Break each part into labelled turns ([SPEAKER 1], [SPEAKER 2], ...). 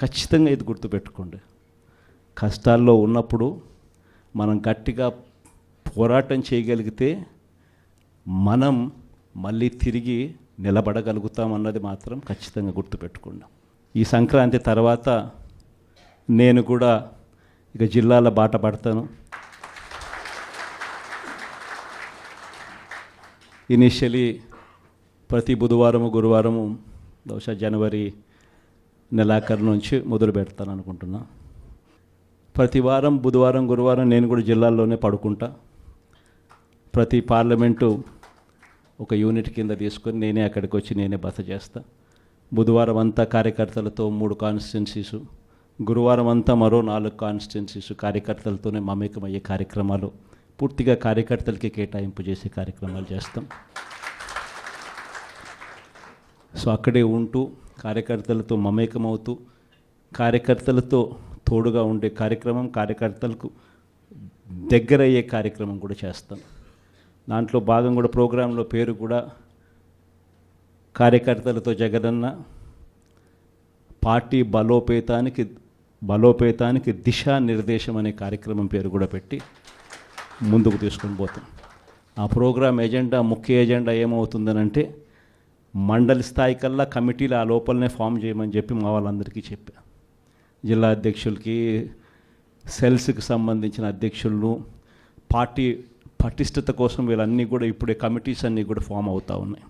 [SPEAKER 1] ఖచ్చితంగా ఇది గుర్తుపెట్టుకోండి. కష్టాల్లో ఉన్నప్పుడు మనం గట్టిగా పోరాటం చేయగలిగితే మనం మళ్ళీ తిరిగి నిలబడగలుగుతామన్నది మాత్రం ఖచ్చితంగా గుర్తుపెట్టుకోండి. ఈ సంక్రాంతి తర్వాత నేను కూడా ఇక జిల్లాల బాట పడతాను. ఇనిషియలీ ప్రతి బుధవారము గురువారము బహుశా జనవరి నెలాఖరు నుంచి మొదలు పెడతాను అనుకుంటున్నా. ప్రతి వారం బుధవారం గురువారం నేను కూడా జిల్లాల్లోనే పడుకుంటా. ప్రతి పార్లమెంటు ఒక యూనిట్ కింద తీసుకొని నేనే అక్కడికి వచ్చి నేనే బస చేస్తా. బుధవారం అంతా కార్యకర్తలతో 3 కాన్స్టిట్యున్సీసు, గురువారం అంతా మరో 4 కాన్స్టిట్యున్సీసు కార్యకర్తలతోనే మమేకమయ్యే కార్యక్రమాలు, పూర్తిగా కార్యకర్తలకి కేటాయింపు చేసే కార్యక్రమాలు చేస్తాం. సో అక్కడే ఉంటూ కార్యకర్తలతో మమేకమవుతూ కార్యకర్తలతో తోడుగా ఉండే కార్యక్రమం, కార్యకర్తలకు దగ్గరయ్యే కార్యక్రమం కూడా చేస్తాం. దాంట్లో భాగం కూడా ప్రోగ్రాంలో పేరు కూడా కార్యకర్తలతో జగనన్న పార్టీ బలోపేతానికి దిశానిర్దేశం అనే కార్యక్రమం పేరు కూడా పెట్టి ముందుకు తీసుకొని పోతాం. ఆ ప్రోగ్రాం ఎజెండా, ముఖ్య ఎజెండా ఏమవుతుందనంటే మండలి స్థాయి కల్లా కమిటీలు ఆ లోపలనే ఫామ్ చేయమని చెప్పి మా వాళ్ళందరికీ చెప్పా. జిల్లా అధ్యక్షులకి, సెల్స్కి సంబంధించిన అధ్యక్షులను, పార్టీ పటిష్టత కోసం వీళ్ళన్నీ కూడా ఇప్పుడే కమిటీస్ అన్నీ కూడా ఫామ్ అవుతూ ఉన్నాయి.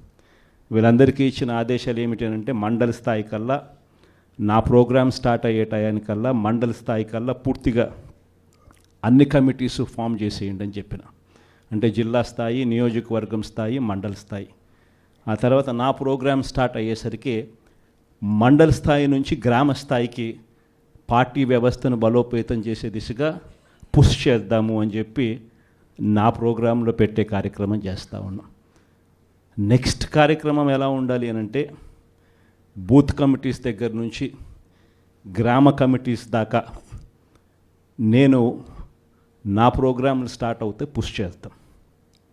[SPEAKER 1] వీళ్ళందరికీ ఇచ్చిన ఆదేశాలు ఏమిటంటే మండలి స్థాయి కల్లా నా ప్రోగ్రామ్ స్టార్ట్ అయ్యే టయానికల్లా మండలి స్థాయి కల్లా పూర్తిగా అన్ని కమిటీస్ ఫామ్ చేసేయండి అని చెప్పిన. అంటే జిల్లా స్థాయి, నియోజకవర్గం స్థాయి, మండలి స్థాయి. ఆ తర్వాత నా ప్రోగ్రామ్ స్టార్ట్ అయ్యేసరికి మండల స్థాయి నుంచి గ్రామ స్థాయికి పార్టీ వ్యవస్థను బలోపేతం చేసే దిశగా పుష్ చేద్దాము అని చెప్పి నా ప్రోగ్రాంలో పెట్టే కార్యక్రమం చేస్తూ ఉన్నాం. నెక్స్ట్ కార్యక్రమం ఎలా ఉండాలి అని అంటే బూత్ కమిటీస్ దగ్గర నుంచి గ్రామ కమిటీస్ దాకా నేను నా ప్రోగ్రాంలు స్టార్ట్ అవుతే పుష్ చేస్తాం.